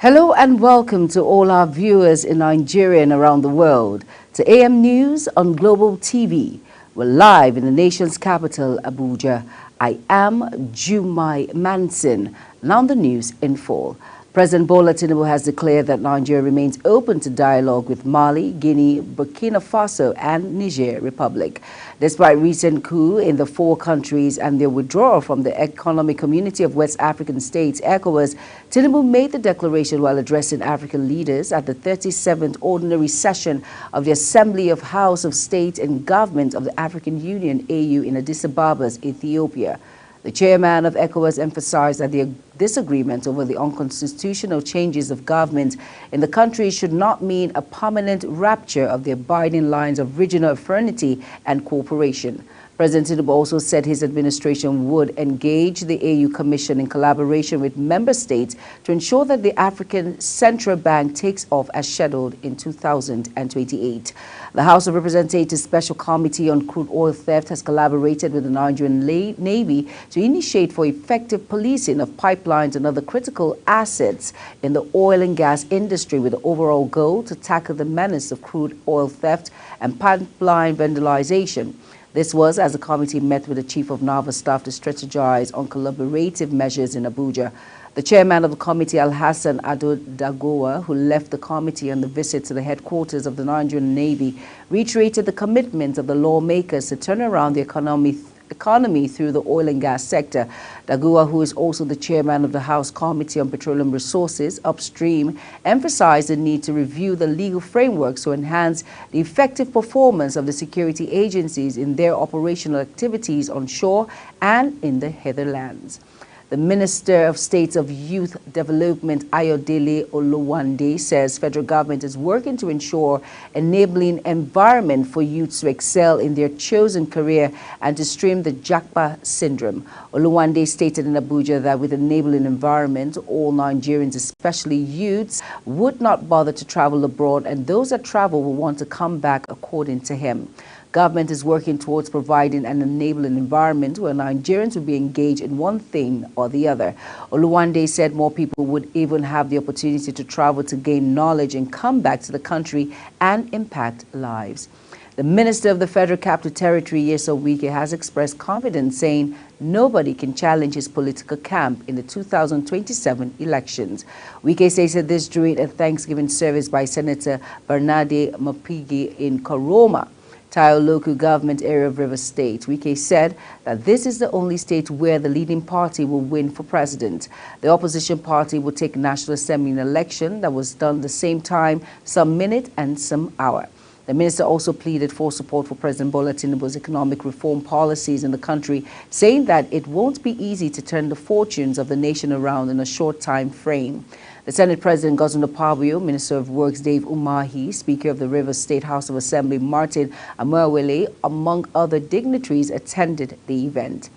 Hello and welcome to all our viewers in Nigeria and around the world to AM News on Global TV. We're live in the nation's capital, Abuja. I am Jumai Manson. Now the news in full. President Bola Tinubu has declared that Nigeria remains open to dialogue with Mali, Guinea, Burkina Faso and Niger Republic. Despite recent coup in the four countries and their withdrawal from the Economic Community of West African States, ECOWAS, Tinubu made the declaration while addressing African leaders at the 37th Ordinary Session of the Assembly of House of State and Government of the African Union, AU, in Addis Ababa, Ethiopia. The chairman of ECOWAS emphasized that the disagreement over the unconstitutional changes of government in the country should not mean a permanent rupture of the abiding lines of regional fraternity and cooperation. President Tinubu also said his administration would engage the AU Commission in collaboration with member states to ensure that the African Central Bank takes off as scheduled in 2028. The House of Representatives Special Committee on Crude Oil Theft has collaborated with the Nigerian Navy to initiate for effective policing of pipelines and other critical assets in the oil and gas industry with the overall goal to tackle the menace of crude oil theft and pipeline vandalization. This was as the committee met with the Chief of Naval Staff to strategize on collaborative measures in Abuja. The chairman of the committee, Al-Hassan Ado Dagowa, who left the committee on the visit to the headquarters of the Nigerian Navy, reiterated the commitment of the lawmakers to turn around the economy through the oil and gas sector. Dagowa, who is also the chairman of the House Committee on Petroleum Resources, Upstream, emphasized the need to review the legal frameworks to enhance the effective performance of the security agencies in their operational activities on shore and in the heatherlands. The Minister of State of Youth Development, Ayodele Oluwande, says federal government is working to ensure enabling environment for youths to excel in their chosen career and to stem the Japa syndrome. Oluwande stated in Abuja that with enabling environment, all Nigerians, especially youths, would not bother to travel abroad, and those that travel will want to come back, according to him. Government is working towards providing an enabling environment where Nigerians will be engaged in one thing or the other. Oluwande said more people would even have the opportunity to travel to gain knowledge and come back to the country and impact lives. The Minister of the Federal Capital Territory, Nyesom Wike, has expressed confidence, saying nobody can challenge his political camp in the 2027 elections. Wike stated this during a Thanksgiving service by Senator Bernarde Mapigi in Koroma, Tayo local government area of Rivers State. Wike said that this is the only state where the leading party will win for president. The opposition party will take National Assembly election that was done the same time, some minute and some hour. The minister also pleaded for support for President Bola Tinubu's economic reform policies in the country, saying that it won't be easy to turn the fortunes of the nation around in a short time frame. The Senate President Godswill Akpabio, Minister of Works Dave Umahi, Speaker of the Rivers State House of Assembly Martin Amaewhule, among other dignitaries, attended the event.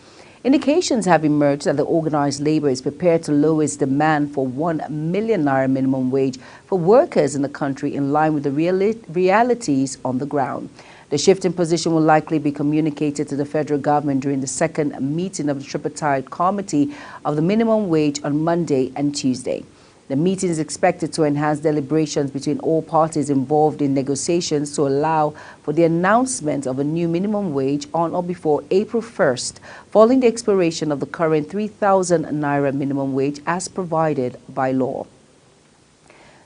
Indications have emerged that the organized labor is prepared to lower its demand for 1 million naira minimum wage for workers in the country in line with the realities on the ground. The shift in position will likely be communicated to the federal government during the second meeting of the tripartite committee of the minimum wage on Monday and Tuesday. The meeting is expected to enhance deliberations between all parties involved in negotiations to allow for the announcement of a new minimum wage on or before April 1st, following the expiration of the current 3,000 naira minimum wage as provided by law.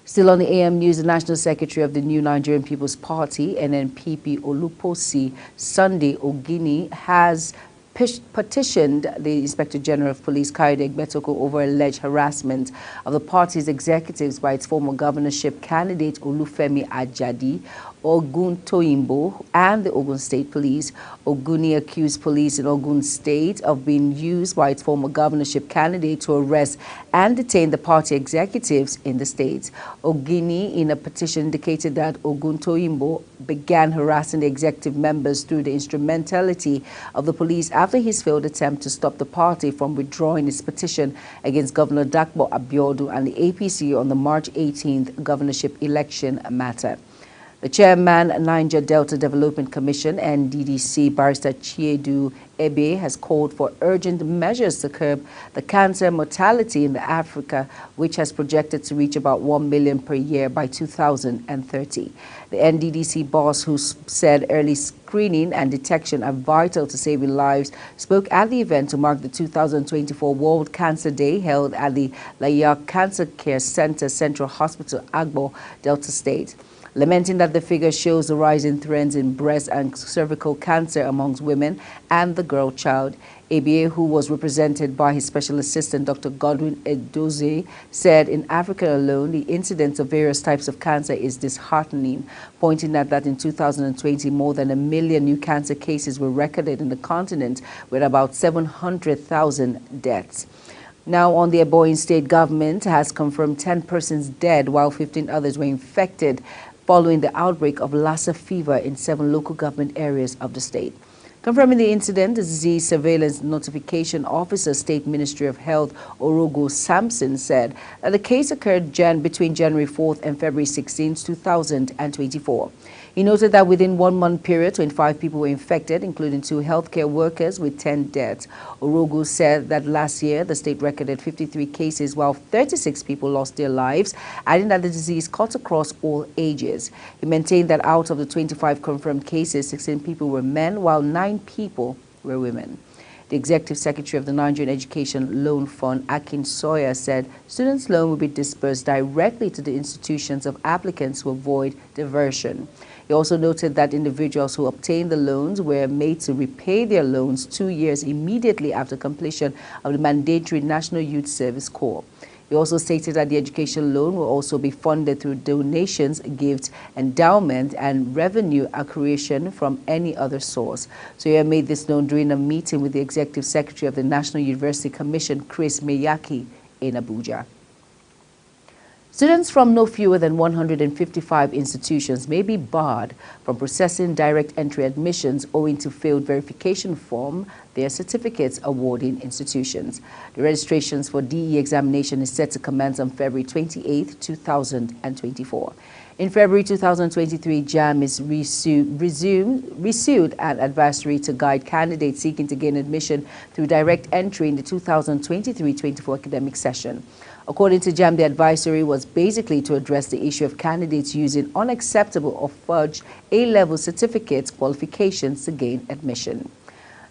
Still on the AM News, the National Secretary of the New Nigerian People's Party, NNPP, Oluposi Sunday Ogini, has petitioned the Inspector General of Police, Kayode Egbetokun, over alleged harassment of the party's executives by its former governorship candidate Olufemi Ajadi, Ogun Toyimbo, and the Ogun State Police. Oguni accused police in Ogun State of being used by its former governorship candidate to arrest and detain the party executives in the state. Oguni, in a petition, indicated that Ogun Toyimbo began harassing the executive members through the instrumentality of the police after his failed attempt to stop the party from withdrawing its petition against Governor Dakpo Abiodun and the APC on the March 18th governorship election matter. The chairman, Niger Delta Development Commission, NDDC, Barrister Chiedu Ebe, has called for urgent measures to curb the cancer mortality in Africa, which has projected to reach about 1 million per year by 2030. The NDDC boss, who said early screening and detection are vital to saving lives, spoke at the event to mark the 2024 World Cancer Day held at the Layak Cancer Care Center Central Hospital, Agbo, Delta State. Lamenting that the figure shows the rising trends in breast and cervical cancer amongst women and the girl child. ABA, who was represented by his special assistant, Dr. Godwin Edozie, said in Africa alone, the incidence of various types of cancer is disheartening, pointing out that in 2020, more than 1 million new cancer cases were recorded in the continent, with about 700,000 deaths. Now, on the Ebonyi state government has confirmed 10 persons dead, while 15 others were infected following the outbreak of Lassa fever in 7 local government areas of the state. Confirming the incident, the Disease Surveillance Notification Officer, State Ministry of Health, Orogo Samson, said that the case occurred between January 4th and February 16, 2024. He noted that within 1 month period, 25 people were infected, including 2 healthcare workers, with 10 deaths. Orogo said that last year, the state recorded 53 cases, while 36 people lost their lives, adding that the disease cut across all ages. He maintained that out of the 25 confirmed cases, 16 people were men, while 9 people were women. The Executive Secretary of the Nigerian Education Loan Fund, Akin Sawyer, said students' loan will be disbursed directly to the institutions of applicants to avoid diversion. He also noted that individuals who obtained the loans were made to repay their loans 2 years immediately after completion of the mandatory National Youth Service Corps. He also stated that the education loan will also be funded through donations, gifts, endowment, and revenue accruation from any other source. So he made this known during a meeting with the Executive Secretary of the National University Commission, Chris Meyaki, in Abuja. Students from no fewer than 155 institutions may be barred from processing direct entry admissions owing to failed verification form their certificates awarding institutions. The registrations for DE examination is set to commence on February 28, 2024. In February 2023, JAMB is resued an advisory to guide candidates seeking to gain admission through direct entry in the 2023-24 academic session. According to JAMB, the advisory was basically to address the issue of candidates using unacceptable or fudged A-level certificates qualifications to gain admission.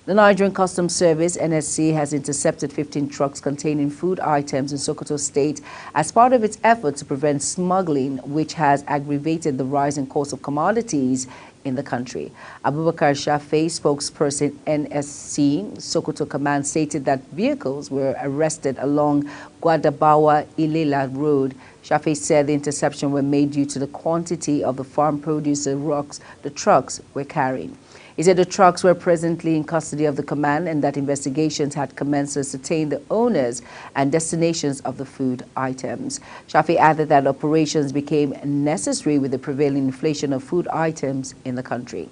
The Nigerian Customs Service, NSC, has intercepted 15 trucks containing food items in Sokoto State as part of its effort to prevent smuggling, which has aggravated the rising cost of commodities in the country. Abubakar Shafe, spokesperson NSC Sokoto Command, stated that vehicles were arrested along Gwadabawa-Ilela Road. Shafe said the interception were made due to the quantity of the farm produce the trucks were carrying. He said the trucks were presently in custody of the command and that investigations had commenced to ascertain the owners and destinations of the food items. Shafi added that operations became necessary with the prevailing inflation of food items in the country.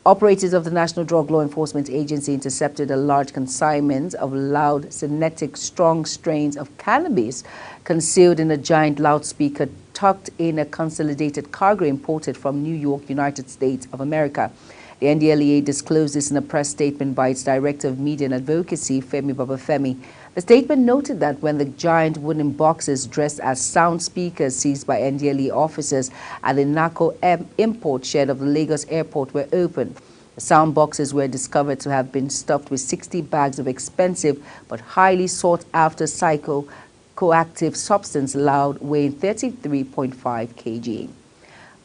Operators of the National Drug Law Enforcement Agency intercepted a large consignment of loud, synthetic, strong strains of cannabis concealed in a giant loudspeaker tucked in a consolidated cargo imported from New York, United States of America. The NDLEA disclosed this in a press statement by its Director of Media and Advocacy, Femi Babafemi. The statement noted that when the giant wooden boxes dressed as sound speakers seized by NDLEA officers at the NACO import shed of the Lagos airport were opened, the sound boxes were discovered to have been stuffed with 60 bags of expensive but highly sought-after psychoactive substance loud, weighing 33.5 kg.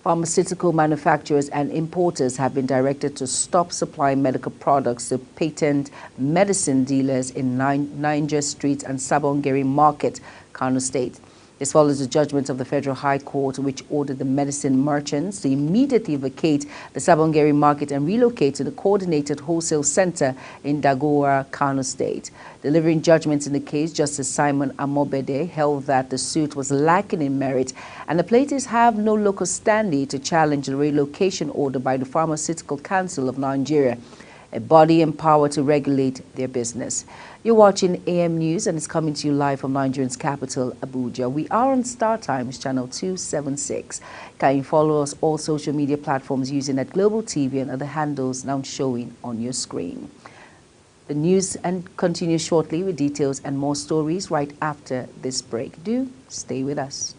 Pharmaceutical manufacturers and importers have been directed to stop supplying medical products to patent medicine dealers in Niger Street and Sabongeri Market, Kano State. This follows the judgment of the Federal High Court, which ordered the medicine merchants to immediately vacate the Sabongeri Market and relocate to the Coordinated Wholesale Center in Dagora, Kano State. Delivering judgments in the case, Justice Simon Amobede held that the suit was lacking in merit and the plaintiffs have no locus standi to challenge the relocation order by the Pharmaceutical Council of Nigeria. a body empowered to regulate their business. You're watching AM News and it's coming to you live from Nigeria's capital, Abuja. We are on Star Times channel 276. Can you follow us all social media platforms using at Global TV and other handles now showing on your screen. The news and continue shortly with details and more stories right after this break. Do stay with us.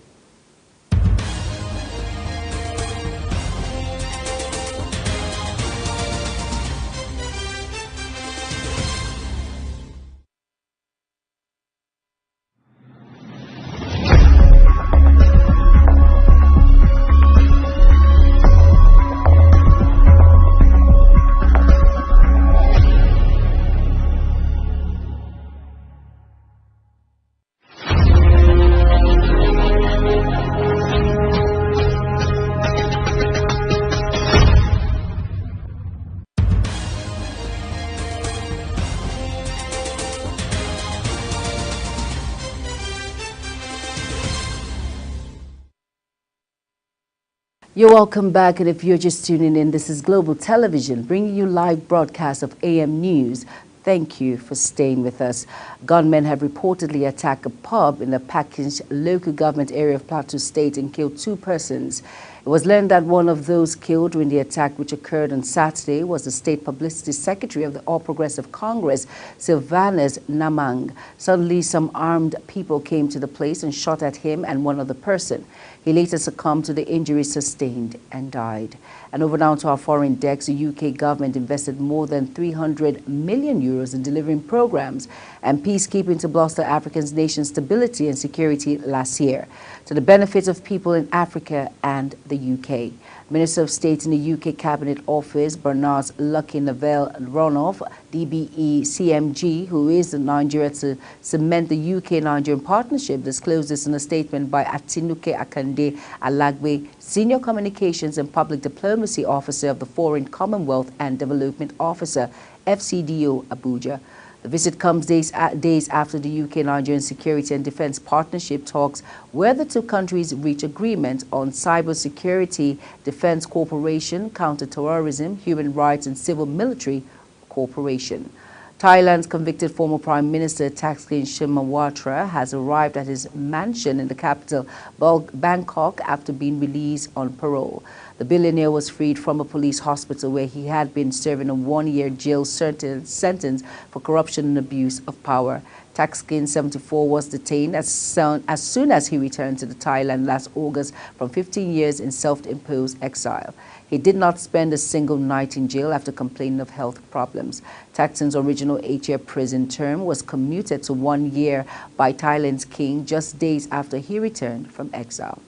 You're welcome back, and if you're just tuning in, this is Global Television bringing you live broadcast of AM News. Thank you for staying with us. Gunmen have reportedly attacked a pub in the Package local government area of Plateau State and killed 2 persons. It was learned that one of those killed during the attack, which occurred on Saturday, was the State Publicity Secretary of the All Progressive Congress, Sylvanus Namang. Suddenly, some armed people came to the place and shot at him and one other person. He later succumbed to the injuries sustained and died. And over now to our foreign decks, the UK government invested more than €300 million in delivering programs and peacekeeping to bolster Africa's nation's stability and security last year, to the benefit of people in Africa and the UK. Minister of State in the UK Cabinet Office, Bernard Lucky Neville Ronoff, DBE CMG, who is in Nigeria to cement the UK-Nigerian partnership, disclosed this in a statement by Atinuke Akande Alagbe, Senior Communications and Public Diplomacy Officer of the Foreign Commonwealth and Development Officer, FCDO, Abuja. The visit comes days after the UK-Nigerian Security and Defense Partnership talks, where the 2 countries reach agreement on cybersecurity, defense cooperation, counter-terrorism, human rights, and civil-military cooperation. Thailand's convicted former Prime Minister Thaksin Shinawatra has arrived at his mansion in the capital, Bangkok, after being released on parole. The billionaire was freed from a police hospital where he had been serving a 1-year jail sentence for corruption and abuse of power. Thaksin, 74, was detained as soon as he returned to Thailand last August from 15 years in self-imposed exile. He did not spend a single night in jail after complaining of health problems. Thaksin's original 8-year prison term was commuted to 1 year by Thailand's king just days after he returned from exile.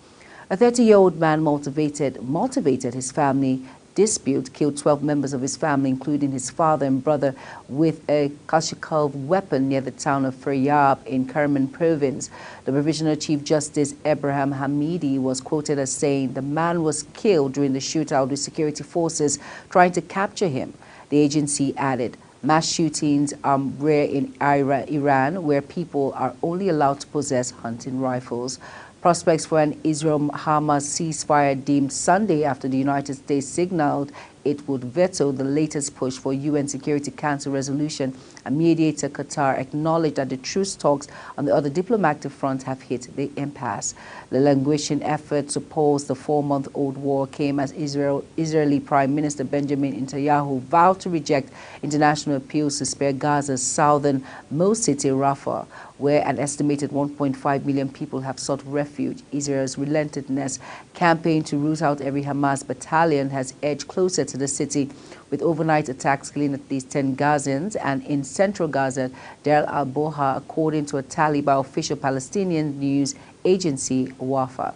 A 30-year-old man motivated his family dispute, killed 12 members of his family, including his father and brother, with a Kalashnikov weapon near the town of Faryab in Kerman province. The Provisional Chief Justice Abraham Hamidi was quoted as saying the man was killed during the shootout with security forces trying to capture him. The agency added, mass shootings are rare in Iran, where people are only allowed to possess hunting rifles. Prospects for an Israel-Hamas ceasefire deemed Sunday after the United States signaled it would veto the latest push for UN Security Council resolution, and mediator Qatar acknowledged that the truce talks on the other diplomatic front have hit the impasse. The languishing effort to pause the 4-month-old war came as Israeli Prime Minister Benjamin Netanyahu vowed to reject international appeals to spare Gaza's southernmost city, Rafah, where an estimated 1.5 million people have sought refuge. Israel's relentless campaign to root out every Hamas battalion has edged closer to the city, with overnight attacks killing at least 10 Gazans, and in central Gaza, Deir al-Boha, according to a tally by official Palestinian news agency WAFA.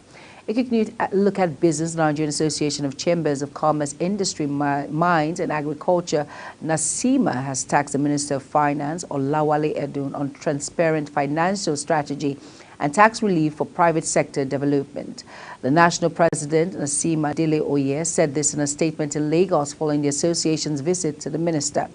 A quick look at business. Nigerian Association of Chambers of Commerce, Industry, Mines and Agriculture, NASIMA, has tasked the Minister of Finance, Olawale Edun, on transparent financial strategy and tax relief for private sector development. The national president, NASIMA Dele Oye, said this in a statement in Lagos following the association's visit to the minister.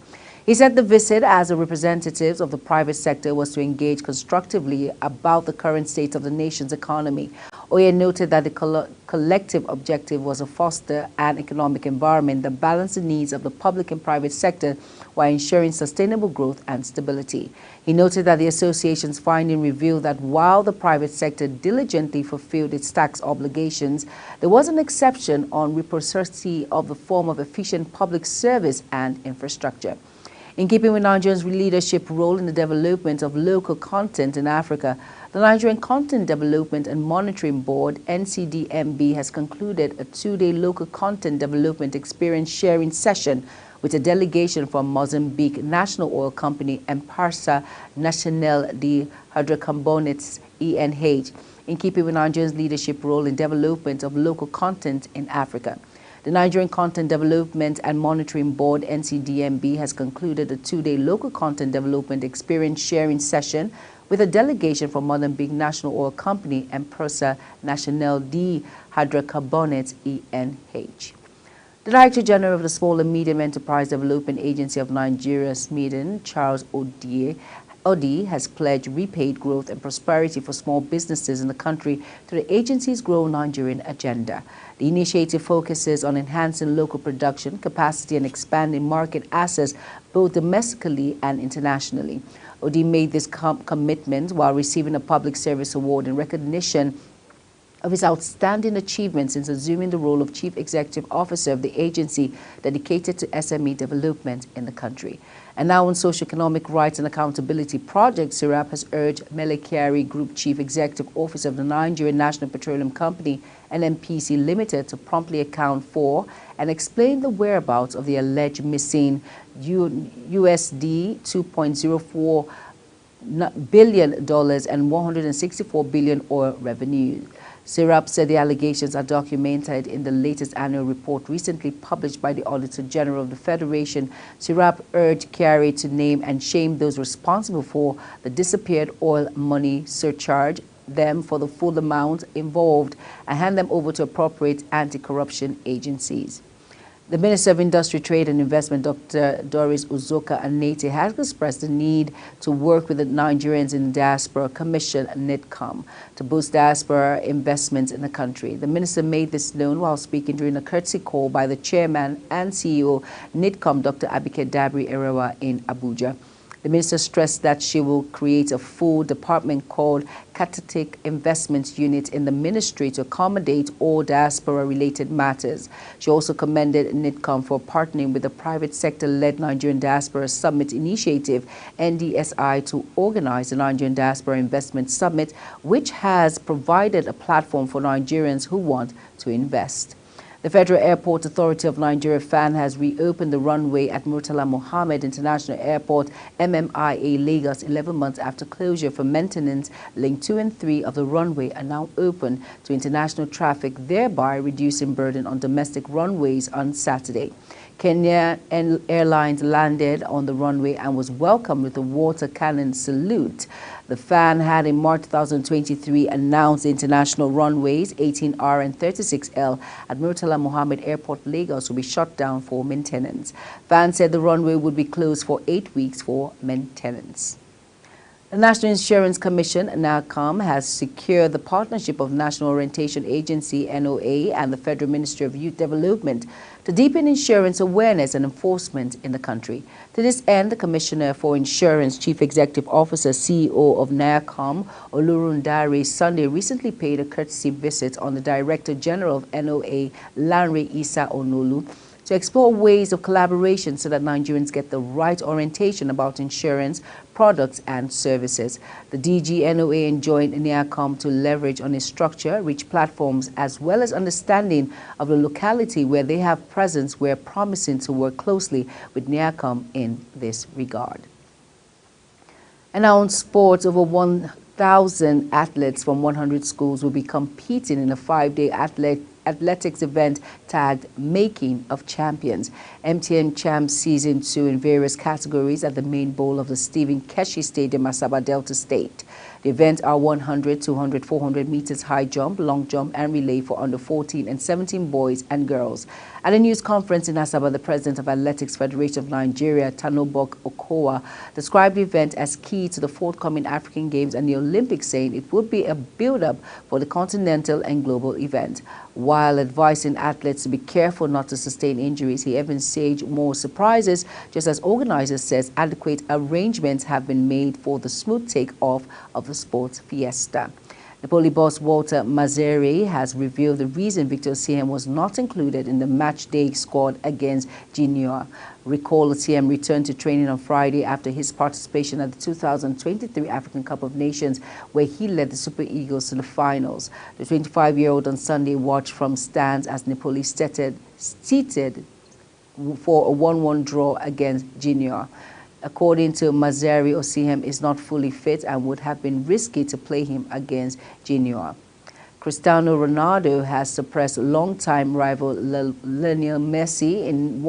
He said the visit, as the representatives of the private sector, was to engage constructively about the current state of the nation's economy. Oye noted that the collective objective was to foster an economic environment that balanced the needs of the public and private sector while ensuring sustainable growth and stability. He noted that the association's finding revealed that while the private sector diligently fulfilled its tax obligations, there was an exception on reciprocity of the form of efficient public service and infrastructure. In keeping with Nigeria's leadership role in the development of local content in Africa, the Nigerian Content Development and Monitoring Board, NCDMB, has concluded a two-day local content development experience sharing session with a delegation from Mozambique National Oil Company and Empresa Nacional de Hidrocarbonetos, ENH, in keeping with Nigeria's leadership role in development of local content in Africa. The Nigerian Content Development and Monitoring Board, NCDMB, has concluded a two-day local content development experience sharing session with a delegation from Mozambique National Oil Company and Empresa Nacional de Hidrocarbonetos, ENH. The Director General of the Small and Medium Enterprise Development Agency of Nigeria, SMEDEN, Charles Odi, has pledged repaid growth and prosperity for small businesses in the country through the agency's Grow Nigerian agenda. The initiative focuses on enhancing local production capacity and expanding market access both domestically and internationally. Odi made this commitment while receiving a public service award in recognition of his outstanding achievements since assuming the role of Chief Executive Officer of the agency dedicated to SME development in the country. And now on Socio-Economic Rights and Accountability Project, SERAP has urged Mele Kyari, Group Chief Executive Officer of the Nigerian National Petroleum Company, NNPC Limited, to promptly account for and explain the whereabouts of the alleged missing USD $2.04 billion and $164 billion oil revenue. SERAP said the allegations are documented in the latest annual report recently published by the Auditor General of the Federation. SERAP urged Kyari to name and shame those responsible for the disappeared oil money, surcharge them for the full amount involved, and hand them over to appropriate anti-corruption agencies. The Minister of Industry, Trade and Investment, Dr. Doris Uzoka Anete, has expressed the need to work with the Nigerians in Diaspora Commission, NIDCOM, to boost diaspora investments in the country. The minister made this known while speaking during a courtesy call by the chairman and CEO, NIDCOM, Dr. Abike Dabiri Erewa, in Abuja. The minister stressed that she will create a full department called Catalytic Investments Unit in the ministry to accommodate all diaspora-related matters. She also commended NIDCOM for partnering with the private sector-led Nigerian Diaspora Summit Initiative, NDSI, to organize the Nigerian Diaspora Investment Summit, which has provided a platform for Nigerians who want to invest. The Federal Airport Authority of Nigeria, FAN, has reopened the runway at Murtala Mohammed International Airport, MMIA, Lagos, 11 months after closure for maintenance. Link 2 and 3 of the runway are now open to international traffic, thereby reducing burden on domestic runways on Saturday. Kenya Airlines landed on the runway and was welcomed with a water cannon salute. The FAN had in March 2023 announced the international runways 18R and 36L at Murtala Mohammed Airport, Lagos, will be shut down for maintenance. FAN said the runway would be closed for 8 weeks for maintenance. The National Insurance Commission, NACOM, has secured the partnership of National Orientation Agency, NOA, and the Federal Ministry of Youth Development to deepen insurance awareness and enforcement in the country. To this end, the Commissioner for Insurance, Chief Executive Officer, CEO of NACOM, Olurundare Sunday, recently paid a courtesy visit on the Director General of NOA, Lanre Isa Onolu, to explore ways of collaboration so that Nigerians get the right orientation about insurance, products and services. The DG/NOA enjoined NACOM to leverage on its structure, rich platforms, as well as understanding of the locality where they have presence, where promising to work closely with NACOM in this regard. And now on sports, over 1,000 athletes from 100 schools will be competing in a 5-day athletics event tagged Making of Champions, MTN Champs Season 2, in various categories at the main bowl of the Stephen Keshi Stadium, Asaba, Delta State. The events are 100, 200, 400 meters high jump, long jump, and relay for under 14 and 17 boys and girls. At a news conference in Asaba, the president of Athletics Federation of Nigeria, Tanobok Okowa, described the event as key to the forthcoming African Games and the Olympics, saying it would be a build-up for the continental and global event. While advising athletes to be careful not to sustain injuries, he envisaged more surprises, just as organizers says adequate arrangements have been made for the smooth take-off of the sports fiesta. Napoli boss Walter Mazzarri has revealed the reason Victor Osimhen was not included in the match day squad against Genoa. Recall Osimhen returned to training on Friday after his participation at the 2023 African Cup of Nations, where he led the Super Eagles to the finals. The 25-year-old on Sunday watched from stands as Napoli seated for a 1-1 draw against Genoa. According to Mazzarri, Osimhen is not fully fit and would have been risky to play him against Genoa. Cristiano Ronaldo has suppressed longtime rival Lionel Messi in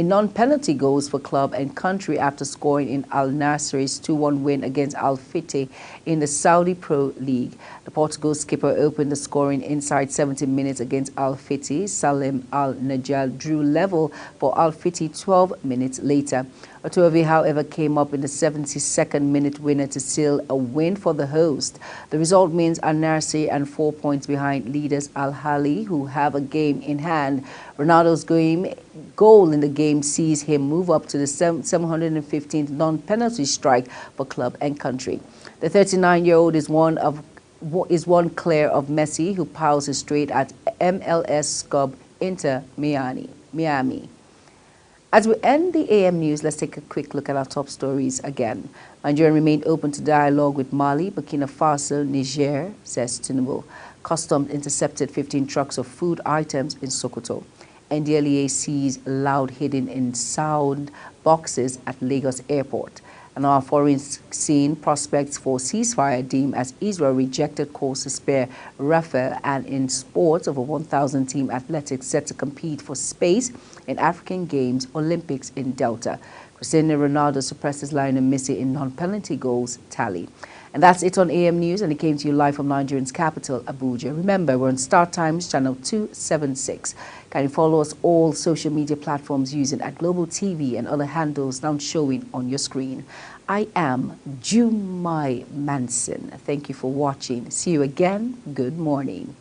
non-penalty goals for club and country after scoring in Al Nassr's 2-1 win against Al Fitty in the Saudi Pro League. The Portugal skipper opened the scoring inside 70 minutes against Al Fitty. Salim Al Najal drew level for Al Fitty 12 minutes later. Otovi, however, came up in the 72nd minute winner to seal a win for the host. The result means Al Nassr and 4 points behind leaders Al Ahly, who have a game in hand. Ronaldo's goal in the game sees him move up to the 715th non-penalty strike for club and country. The 39-year-old is one clear of Messi, who pauses straight at MLS scub Inter Miami. As we end the AM News, let's take a quick look at our top stories again. Nigeria remained open to dialogue with Mali, Burkina Faso, Niger, says Tinubu. Customs intercepted 15 trucks of food items in Sokoto. NDLEA sees loud hidden in sound boxes at Lagos Airport. And our foreign scene prospects for ceasefire deemed as Israel rejected calls to spare Rafah. And in sports, over 1,000 team athletics set to compete for space in African Games, Olympics in Delta. Cristiano Ronaldo suppresses Lionel Messi in non-penalty goals tally. And that's it on AM News, and it came to you live from Nigeria's capital, Abuja. Remember, we're on Star Times, channel 276. Can you follow us all social media platforms using at Global TV and other handles now showing on your screen. I am Jumai Manson. Thank you for watching. See you again. Good morning.